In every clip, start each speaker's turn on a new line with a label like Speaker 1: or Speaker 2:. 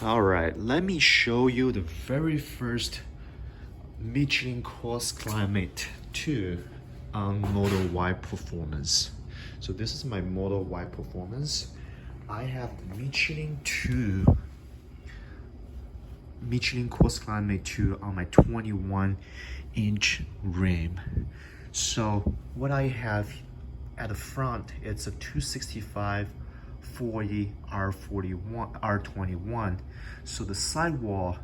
Speaker 1: All right, let me show you the very first Michelin CrossClimate2 on Model Y performance. So this is my Model Y performance. I have the Michelin CrossClimate2 on my 21-inch rim. So what I have at the front, it's a 265 40 R21. So the sidewall,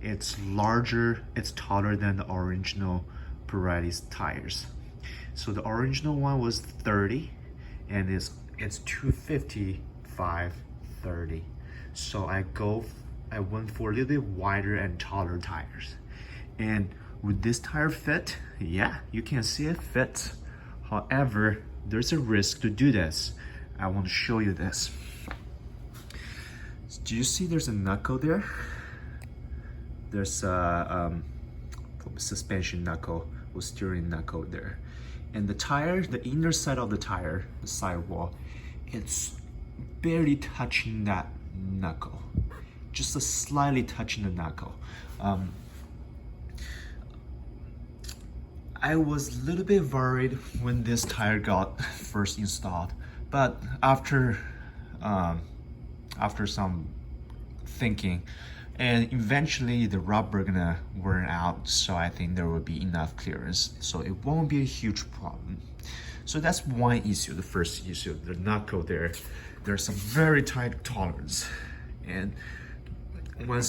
Speaker 1: it's larger, it's taller than the original Pirelli tires. So the original one was 30 and it's 255 30. So I went for a little bit wider and taller tires. And would this tire fit? Yeah, you can see it fits. However, there's a risk to do this. I want to show you this. Do you see there's a knuckle there? There's a suspension knuckle or steering knuckle there. And the tire, the inner side of the tire, the sidewall, it's barely touching that knuckle. Just a slightly touching the knuckle. I was a little bit worried when this tire got first installed, but after some thinking, and eventually the rubber gonna wear out, so I think there will be enough clearance, so it won't be a huge problem. So that's one issue. The first issue, the knuckle there, there's some very tight tolerance, and when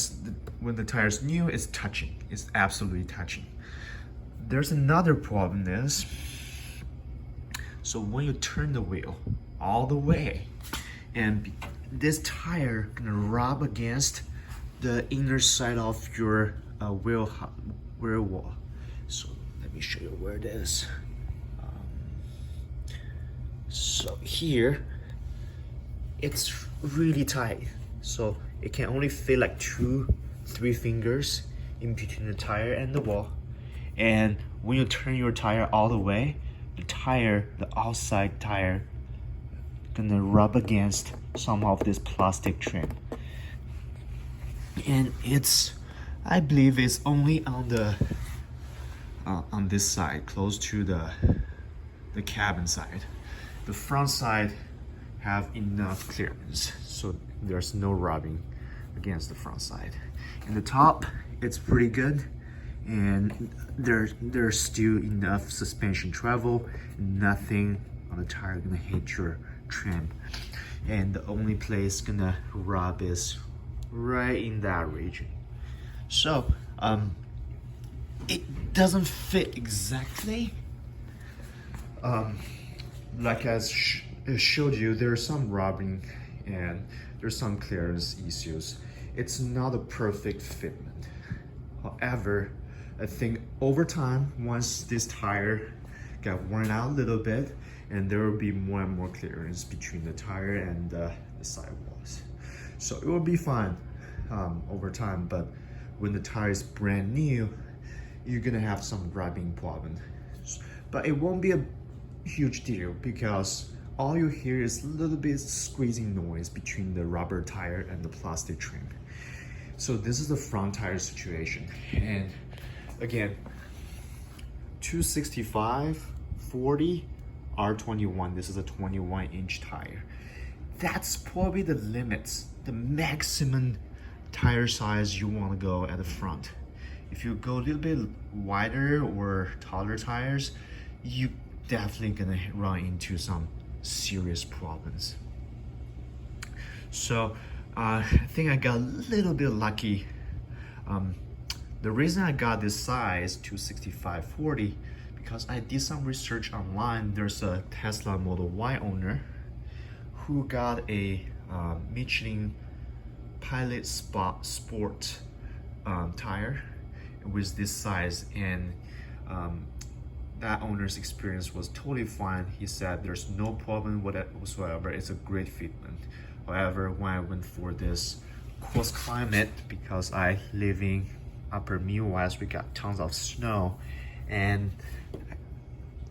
Speaker 1: the tire's new, it's touching. It's absolutely touching. There's another problem is, so when you turn the wheel all the way, and this tire gonna rub against the inner side of your wheel wall. So let me show you where it is. So here, it's really tight. So it can only fit like 2-3 fingers in between the tire and the wall. And when you turn your tire all the way, the outside tire, gonna rub against some of this plastic trim. And I believe it's only on this side, close to the cabin side. The front side have enough clearance, so there's no rubbing against the front side. And the top, it's pretty good. And there's still enough suspension travel, nothing on the tire gonna hit your trim. And the only place gonna rub is right in that region. So it doesn't fit exactly. Like I showed you, there's some rubbing and there's some clearance issues. It's not a perfect fitment. However, I think over time, once this tire got worn out a little bit, and there will be more and more clearance between the tire and the sidewalls. So it will be fine over time, but when the tire is brand new, you're gonna have some rubbing problem. But it won't be a huge deal because all you hear is a little bit squeezing noise between the rubber tire and the plastic trim. So this is the front tire situation. And again, 265 40 R21. This is a 21-inch tire. That's probably the limits, the maximum tire size you want to go at the front. If you go a little bit wider or taller tires, you definitely gonna run into some serious problems. So I think I got a little bit lucky. The reason I got this size 265/40 because I did some research online. There's a Tesla Model Y owner who got a Michelin Pilot Sport tire with this size, and that owner's experience was totally fine. He said there's no problem with it whatsoever. It's a great fitment. However, when I went for this CrossClimate, because I live in Upper Midwest, we got tons of snow, and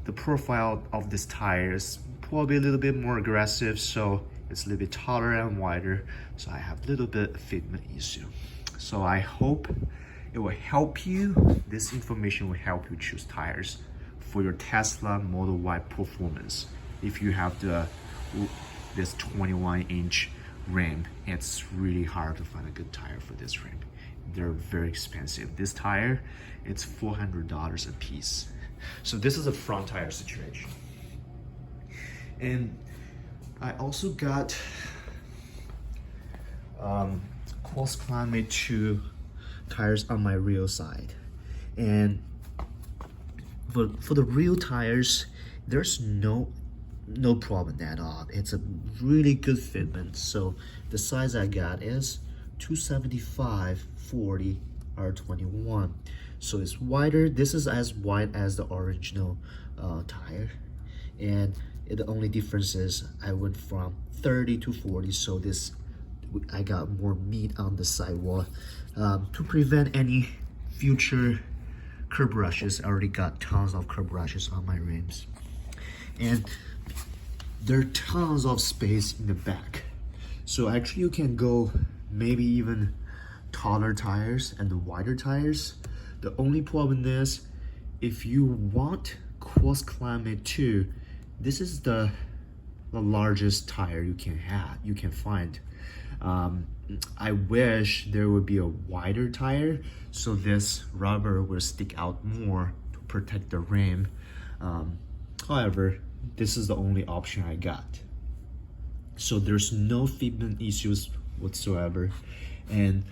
Speaker 1: the profile of this tire is probably a little bit more aggressive, so it's a little bit taller and wider, so I have a little bit of fitment issue. So I hope it will help you. This information will help you choose tires for your Tesla Model Y performance. If you have this 21-inch rim, it's really hard to find a good tire for this rim. They're very expensive. This tire, it's $400 a piece. So this is a front tire situation. And I also got CrossClimate2 tires on my rear side. And for the real tires, there's no problem at all. It's a really good fitment. So the size I got is 275/40 R21. So it's wider. This is as wide as the original tire, and the only difference is I went from 30 to 40. So this, I got more meat on the sidewall to prevent any future curb rushes. I already got tons of curb rushes on my rims, and there are tons of space in the back. So actually you can go maybe even taller tires and wider tires. The only problem is if you want CrossClimate2, this is the largest tire you can find. I wish there would be a wider tire so this rubber will stick out more to protect the rim. However, this is the only option I got. So there's no fitment issues whatsoever. And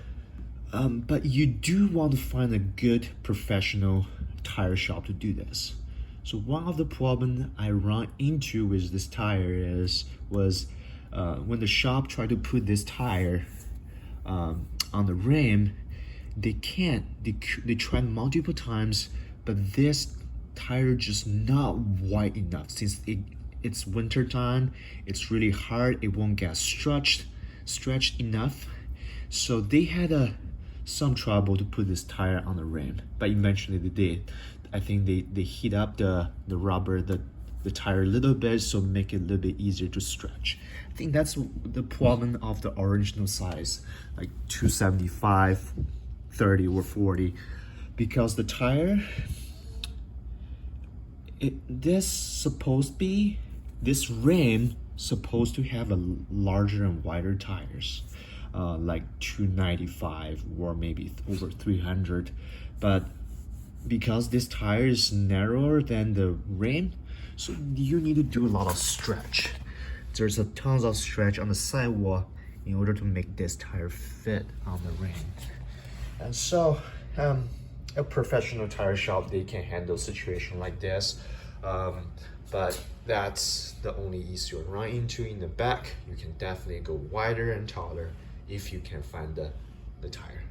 Speaker 1: but you do want to find a good professional tire shop to do this. So one of the problems I run into with this tire was when the shop tried to put this tire on the rim, they can't. They tried multiple times, but this tire just not wide enough. Since it's winter time, it's really hard. It won't get stretched enough. So they had some trouble to put this tire on the rim, but eventually they did. I think they heat up the rubber, the tire a little bit, so make it a little bit easier to stretch. I think that's the problem of the original size, like 275, 30 or 40, because the tire, this rim supposed to have a larger and wider tires, like 295 or maybe over 300, but because this tire is narrower than the rim, so you need to do a lot of stretch. There's a tons of stretch on the sidewall in order to make this tire fit on the rim. And so a professional tire shop, they can handle a situation like this, but that's the only issue I run into in the back. You can definitely go wider and taller if you can find the tire.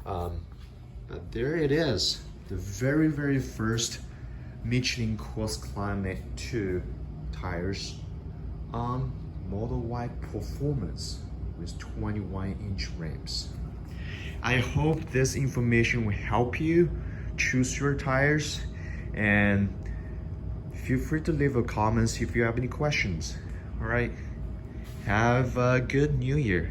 Speaker 1: But there it is, the very first Michelin CrossClimate2 tires on Model Y performance with 21-inch rims. I hope this information will help you choose your tires, and feel free to leave a comments if you have any questions. All right, have a good new year.